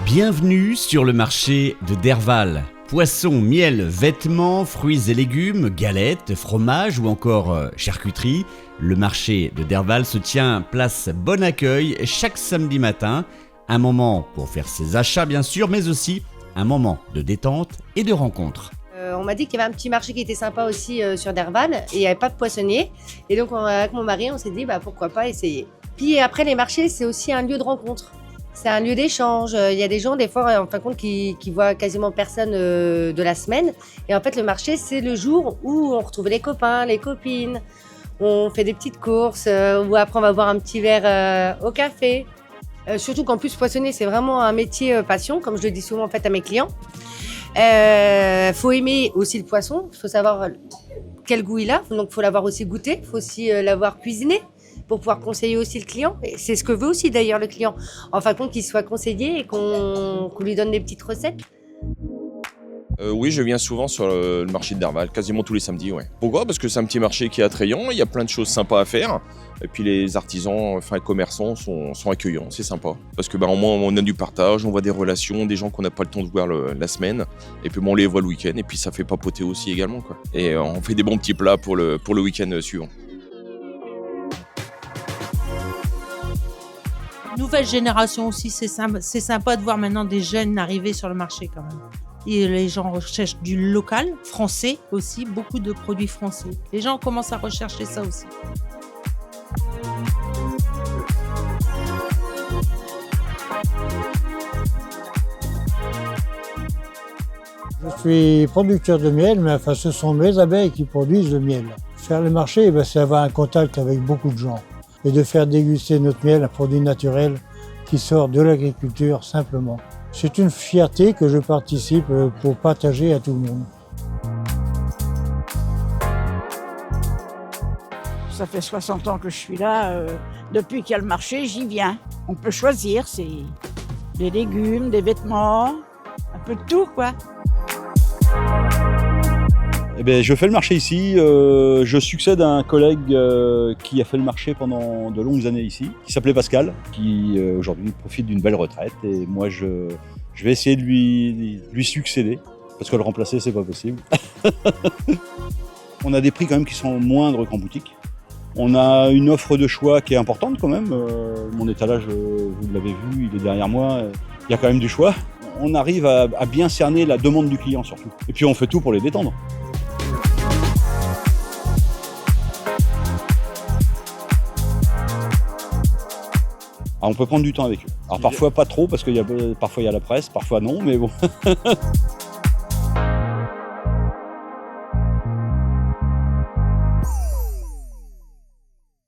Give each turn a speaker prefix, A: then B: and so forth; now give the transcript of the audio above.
A: Bienvenue sur le marché de Derval. Poissons, miel, vêtements, fruits et légumes, galettes, fromages ou encore charcuterie. Le marché de Derval se tient place Bon Accueil chaque samedi matin. Un moment pour faire ses achats bien sûr, mais aussi un moment de détente et de rencontre.
B: On m'a dit qu'il y avait un petit marché qui était sympa aussi sur Derval et il n'y avait pas de poissonnier. Et donc avec mon mari, on s'est dit pourquoi pas essayer. Puis après les marchés, c'est aussi un lieu de rencontre. C'est un lieu d'échange. Il y a des gens, des fois, en fin de compte, qui voient quasiment personne de la semaine. Et en fait, le marché, c'est le jour où on retrouve les copains, les copines. On fait des petites courses, ou après, on va boire un petit verre au café. Surtout qu'en plus, poissonner, c'est vraiment un métier passion, comme je le dis souvent en fait à mes clients. Faut aimer aussi le poisson. Il faut savoir quel goût il a. Donc, il faut l'avoir aussi goûté. Il faut aussi l'avoir cuisiné, pour pouvoir conseiller aussi le client. Et c'est ce que veut aussi d'ailleurs le client. En fin de compte, qu'il soit conseillé et qu'on lui donne des petites recettes.
C: Oui, je viens souvent sur le marché de Derval, quasiment tous les samedis. Ouais. Pourquoi ? Parce que c'est un petit marché qui est attrayant, il y a plein de choses sympas à faire. Et puis les artisans, les commerçants sont accueillants, c'est sympa. Parce que au moins on a du partage, on voit des relations, des gens qu'on n'a pas le temps de voir la semaine. Et puis on les voit le week-end et puis ça fait papoter aussi également, quoi. Et on fait des bons petits plats pour le week-end suivant.
D: Nouvelle génération aussi, c'est sympa de voir maintenant des jeunes arriver sur le marché quand même. Et les gens recherchent du local, français aussi, beaucoup de produits français. Les gens commencent à rechercher ça aussi.
E: Je suis producteur de miel, mais enfin, ce sont mes abeilles qui produisent le miel. Faire le marché, c'est avoir un contact avec beaucoup de gens et de faire déguster notre miel, un produit naturel qui sort de l'agriculture simplement. C'est une fierté que je participe pour partager à tout le monde.
F: Ça fait 60 ans que je suis là. Depuis qu'il y a le marché, j'y viens. On peut choisir, c'est des légumes, des vêtements, un peu de tout, quoi.
G: Eh bien, je fais le marché ici. Je succède à un collègue qui a fait le marché pendant de longues années ici, qui s'appelait Pascal, qui aujourd'hui profite d'une belle retraite. Et moi, je vais essayer de lui succéder, parce que le remplacer, c'est pas possible. On a des prix quand même qui sont moindres qu'en boutique. On a une offre de choix qui est importante quand même. Mon étalage, vous l'avez vu, il est derrière moi. Il y a quand même du choix. On arrive à bien cerner la demande du client surtout. Et puis on fait tout pour les détendre. On peut prendre du temps avec eux. Alors parfois pas trop parce que parfois il y a la presse, parfois non, mais bon.